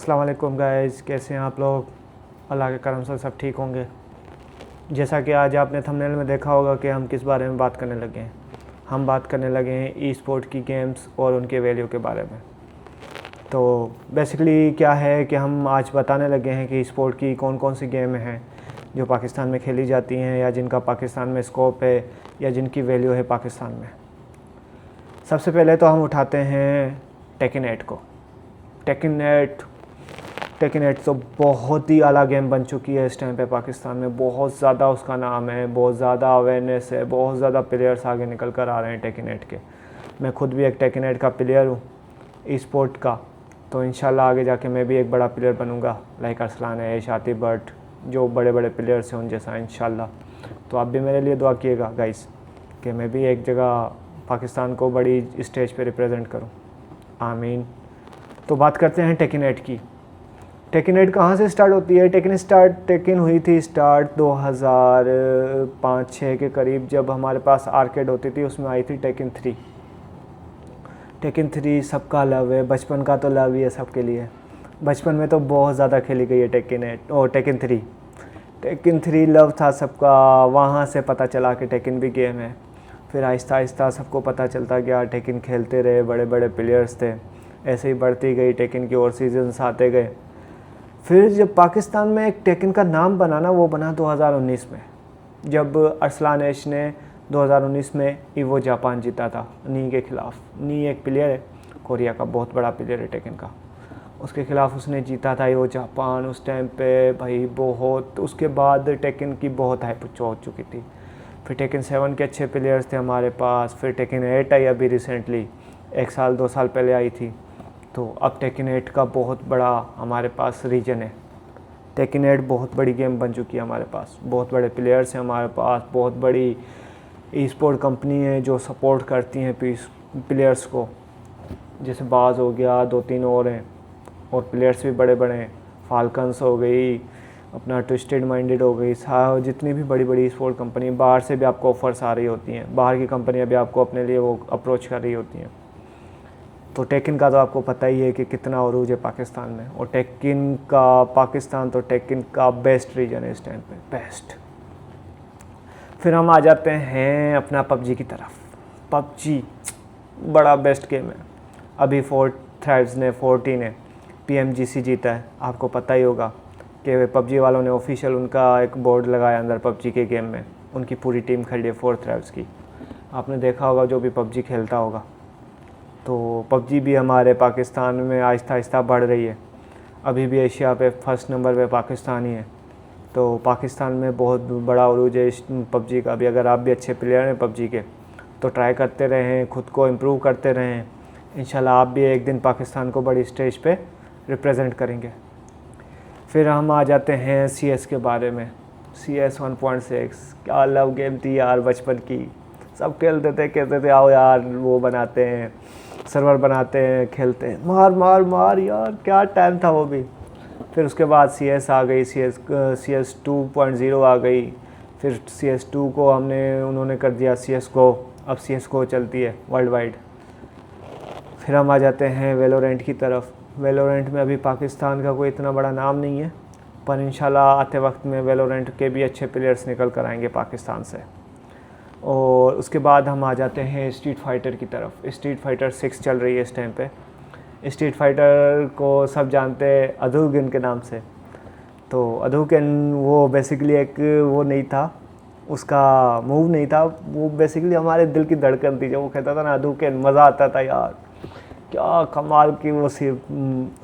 अस्सलाम वालेकुम गाइस, कैसे हैं आप लोग। अल्लाह के करम से सब ठीक होंगे। जैसा कि आज आपने थंबनेल में देखा होगा कि हम किस बारे में बात करने लगे हैं। हम बात करने लगे हैं ई स्पोर्ट की गेम्स और उनके वैल्यू के बारे में। तो बेसिकली क्या है कि हम आज बताने लगे हैं कि स्पोर्ट की कौन कौन सी गेम हैं जो पाकिस्तान में खेली जाती हैं या जिनका पाकिस्तान में स्कोप है या जिनकी वैल्यू है पाकिस्तान में। सबसे पहले तो हम उठाते हैं टेकिनेट को। टेकिनेट तो बहुत ही आला गेम बन चुकी है इस टाइम पे पाकिस्तान में। बहुत ज़्यादा उसका नाम है, बहुत ज़्यादा अवेयरनेस है, बहुत ज़्यादा प्लेयर्स आगे निकल कर आ रहे हैं टेकिनेट के। मैं खुद भी एक टेकिनेट का प्लेयर हूँ ई स्पोर्ट का, तो इंशाल्लाह आगे जाके मैं भी एक बड़ा प्लेयर बनूँगा, लाइक अरसलान है, शातिब भट्ट, जो बड़े बड़े प्लेयर्स हैं उन जैसा इंशाल्लाह। तो आप भी मेरे लिए दुआ कीजिएगा गाइस कि मैं भी एक जगह पाकिस्तान को बड़ी स्टेज पे रिप्रेजेंट करूं, आमीन। तो बात करते हैं टेकिनेट की। टेकिनेट कहाँ से स्टार्ट होती है? टेकिन हुई थी स्टार्ट 2005-06 के करीब, जब हमारे पास आर्केड होती थी, उसमें आई थी टेकिन 3। टेकिन 3 सबका लव है, बचपन का तो लव ही है सबके लिए। बचपन में तो बहुत ज़्यादा खेली गई है टेकिनेट और टेकिन 3। टेकिन 3 लव था सबका, वहाँ से पता चला कि टेकिन भी गेम है। फिर आहिस्ता आहिस्ता सबको पता चलता गया, टेकिन खेलते रहे, बड़े बड़े प्लेयर्स थे, ऐसे ही बढ़ती गई टेकिन की और सीजन्स आते गए। फिर जब पाकिस्तान में एक टेकिन का नाम बना ना, वो बना 2019 में, जब अरसलान ऐश ने 2019 में ईवो जापान जीता था नी के ख़िलाफ़। नी एक प्लेयर है, कोरिया का बहुत बड़ा प्लेयर है टेकिन का, उसके ख़िलाफ़ उसने जीता था ईवो जापान। उस टाइम पे भाई बहुत, उसके बाद टेकिन की बहुत हाइप हो चुकी थी। फिर टेकिन 7 के अच्छे प्लेयर्स थे हमारे पास। फिर टेकिन 8 आई अभी रिसेंटली, 1 साल 2 साल पहले आई थी। तो अब टेकिन 8 का बहुत बड़ा हमारे पास रीजन है। टेकिन 8 बहुत बड़ी गेम बन चुकी है हमारे पास, बहुत बड़े प्लेयर्स हैं हमारे पास, बहुत बड़ी ई स्पोर्ट कंपनी है जो सपोर्ट करती हैं प्लेयर्स को। जैसे बाज हो गया, 2-3 और हैं, और प्लेयर्स भी बड़े बड़े हैं। फाल्कन्स हो गई, अपना ट्विस्टेड माइंडेड हो गई, जितनी भी बड़ी बड़ी स्पोर्ट कंपनी, बाहर से भी आपको ऑफ़र्स आ रही होती हैं, बाहर की कंपनियां भी आपको अपने लिए वो अप्रोच कर रही होती हैं। तो टेकिन का तो आपको पता ही है कि कितना अरूज है पाकिस्तान में, और टेकिन का पाकिस्तान तो टेकिन का बेस्ट रीजन है इस टाइम पे, बेस्ट। फिर हम आ जाते हैं अपना पबजी की तरफ। पबजी बड़ा बेस्ट गेम है। अभी 4 थ्राइव्स ने 14 ने PMGC जीता है, आपको पता ही होगा कि पबजी वालों ने ऑफिशियल उनका एक बोर्ड लगाया अंदर पबजी के गेम में, उनकी पूरी टीम खड़ी है 4 थ्राइव्स की। आपने देखा होगा जो भी पबजी खेलता होगा। तो पबजी भी हमारे पाकिस्तान में आहिस्ता आहिस्ता बढ़ रही है। अभी भी एशिया पे फर्स्ट नंबर पे पाकिस्तान ही है। तो पाकिस्तान में बहुत बड़ा उरूज है इस पबजी का भी। अगर आप भी अच्छे प्लेयर हैं पबजी के, तो ट्राई करते रहें, खुद को इम्प्रूव करते रहें, इंशाल्लाह आप भी एक दिन पाकिस्तान को बड़ी स्टेज पे रिप्रेजेंट करेंगे। फिर हम आ जाते हैं CS के बारे में। CS 1.6 क्या लव गेम थी यार बचपन की। सब खेलते थे, कहते थे आओ यार वो बनाते हैं, सर्वर बनाते हैं, खेलते हैं, मार मार मार यार, क्या टाइम था वो भी। फिर उसके बाद CS आ गई, CS 2.0 आ गई। फिर CS 2 को उन्होंने कर दिया CSGO। अब CSGO चलती है वर्ल्ड वाइड। फिर हम आ जाते हैं वेलोरेंट की तरफ। वेलोरेंट में अभी पाकिस्तान का कोई इतना बड़ा नाम नहीं है, पर इंशाल्लाह आते वक्त में वेलोरेंट के भी अच्छे प्लेयर्स निकल कर आएंगे पाकिस्तान से। और उसके बाद हम आ जाते हैं स्ट्रीट फाइटर की तरफ। स्ट्रीट फाइटर 6 चल रही है इस टाइम पे। स्ट्रीट फाइटर को सब जानते हैं अदुगन के नाम से। तो अदुगन वो बेसिकली एक वो नहीं था, उसका मूव नहीं था, वो बेसिकली हमारे दिल की धड़कन थी। जब वो कहता था ना अदुगन, मज़ा आता था यार, क्या कमाल की वो सिर्फ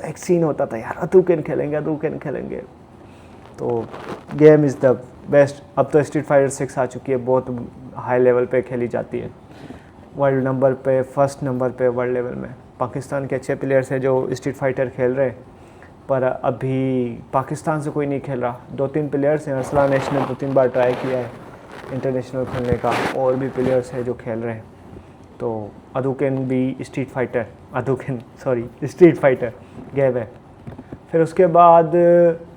एक सीन होता था यार, अदुगन खेलेंगे, अदुगन खेलेंगे। तो गेम इज़ द बेस्ट। अब तो स्ट्रीट फाइटर 6 आ चुकी है, बहुत हाई लेवल पे खेली जाती है, वर्ल्ड नंबर पे, फर्स्ट नंबर पे वर्ल्ड लेवल में। पाकिस्तान के अच्छे प्लेयर्स हैं जो स्ट्रीट फाइटर खेल रहे हैं, पर अभी पाकिस्तान से कोई नहीं खेल रहा। 2-3 प्लेयर्स हैं, अरसलान ऐश ने 2-3 बार ट्राई किया है इंटरनेशनल खेलने का, और भी प्लेयर्स हैं जो खेल रहे हैं। तो अदुगन भी स्ट्रीट फाइटर गेम है। फिर उसके बाद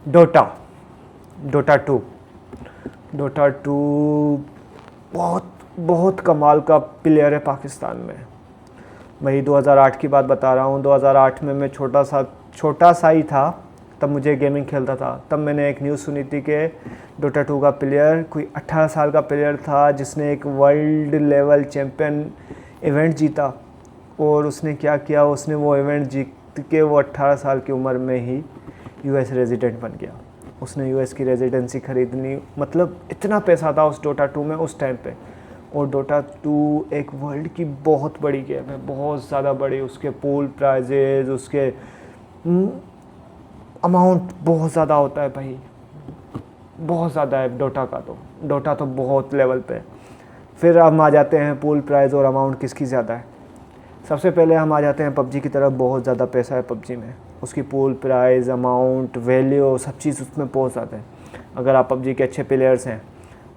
डोटा 2 बहुत बहुत कमाल का प्लेयर है पाकिस्तान में। वही 2008 की बात बता रहा हूँ। 2008 में मैं छोटा सा ही था, तब मुझे गेमिंग खेलता था। तब मैंने एक न्यूज़ सुनी थी कि डोटा 2 का प्लेयर कोई 18 साल का प्लेयर था जिसने एक वर्ल्ड लेवल चैम्पियन इवेंट जीता। और उसने क्या किया, उसने वो इवेंट जीत के वो 18 साल की उम्र में ही यूएस रेजिडेंट बन गया। उसने यूएस की रेजिडेंसी ख़रीदनी, मतलब इतना पैसा था उस डोटा 2 में उस टाइम पे। और डोटा 2 एक वर्ल्ड की बहुत बड़ी गेम है, बहुत ज़्यादा बड़ी। उसके पूल प्राइजेज, उसके अमाउंट बहुत ज़्यादा होता है भाई, बहुत ज़्यादा है डोटा तो बहुत लेवल पे। फिर हम आ जाते हैं पूल प्राइस और अमाउंट किसकी ज़्यादा है। सबसे पहले हम आ जाते हैं पबजी की तरफ। बहुत ज़्यादा पैसा है पबजी में, उसकी पूल प्राइस, अमाउंट, वैल्यू, सब चीज़ उसमें बहुत ज़्यादा है। अगर आप पबजी के अच्छे प्लेयर्स हैं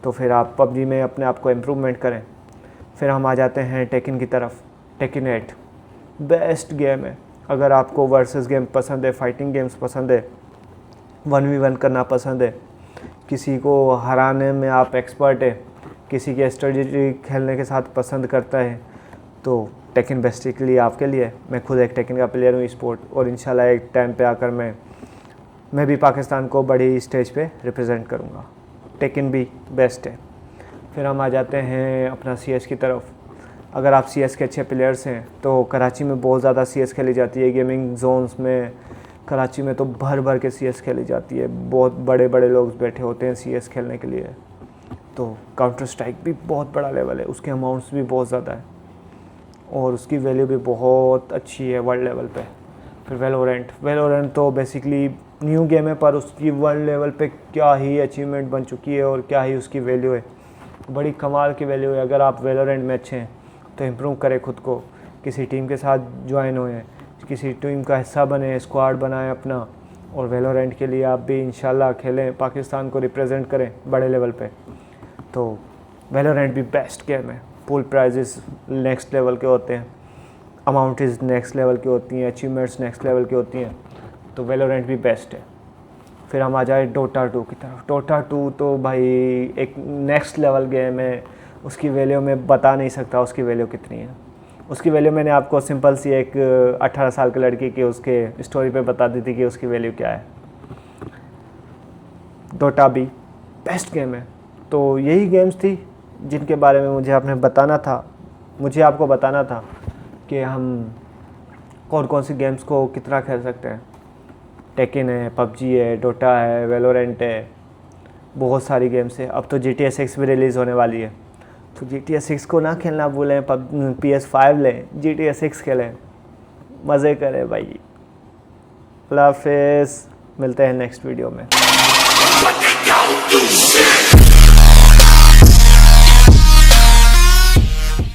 तो फिर आप पबजी में अपने आप को इम्प्रूवमेंट करें। फिर हम आ जाते हैं टेकिन की तरफ। टेकिन 8 बेस्ट गेम है। अगर आपको वर्सेस गेम पसंद है, फाइटिंग गेम्स पसंद है, 1v1 करना पसंद है, किसी को हराने में आप एक्सपर्ट है, किसी के स्ट्रेटजी खेलने के साथ पसंद करता है, तो टेकिन बेसिकली आपके लिए। मैं खुद एक टेकिन का प्लेयर हूँ स्पोर्ट, और इंशाल्लाह एक टाइम पे आकर मैं भी पाकिस्तान को बड़ी स्टेज पे रिप्रेजेंट करूँगा। टेकिन भी बेस्ट है। फिर हम आ जाते हैं अपना CS की तरफ। अगर आप CS के अच्छे प्लेयर्स हैं तो कराची में बहुत ज़्यादा CS खेली जाती है। गेमिंग जोन्स में कराची में तो भर भर के CS खेली जाती है। बहुत बड़े बड़े लोग बैठे होते हैं CS खेलने के लिए। तो काउंटर स्ट्राइक भी बहुत बड़ा लेवल है, उसके अमाउंट्स भी बहुत ज़्यादा है और उसकी वैल्यू भी बहुत अच्छी है वर्ल्ड लेवल पे। फिर वैलोरेंट तो बेसिकली न्यू गेम है, पर उसकी वर्ल्ड लेवल पे क्या ही अचीवमेंट बन चुकी है और क्या ही उसकी वैल्यू है, बड़ी कमाल की वैल्यू है। अगर आप वैलोरेंट में अच्छे हैं तो इम्प्रूव करें खुद को, किसी टीम के साथ ज्वाइन होएं, किसी टीम का हिस्सा बने, स्क्वाड बनाएं अपना, और वैलोरेंट के लिए आप भी इंशाल्लाह खेलें, पाकिस्तान को रिप्रेजेंट करें बड़े लेवल पे। तो वैलोरेंट भी बेस्ट गेम है। पूल प्राइजेस नेक्स्ट लेवल के होते हैं, अमाउंट नेक्स्ट लेवल की होती हैं, अचीवमेंट्स नेक्स्ट लेवल की होती हैं, तो वैलोरेंट भी बेस्ट है। फिर हम आ जाए डोटा 2 की तरफ। डोटा 2 तो भाई एक नेक्स्ट लेवल गेम है, उसकी वैल्यू मैं बता नहीं सकता उसकी वैल्यू कितनी है। उसकी वैल्यू मैंने आपको सिंपल सी एक 18 साल के लड़की की उसके स्टोरी पे बता दी थी कि उसकी वैल्यू क्या है। डोटा भी बेस्ट गेम है। तो यही गेम्स थी जिनके बारे में मुझे आपको बताना था कि हम कौन कौन सी गेम्स को कितना खेल सकते हैं। टेकिन है, पबजी है, डोटा है, वैलोरेंट है, बहुत सारी गेम्स है। अब तो GTA 6 भी रिलीज़ होने वाली है, तो GTA 6 को ना खेलना भूलें। PS5 लें, GTA 6 खेलें, मज़े करें भाई। अल्लाह हाफ़िज़, मिलते हैं नेक्स्ट वीडियो में।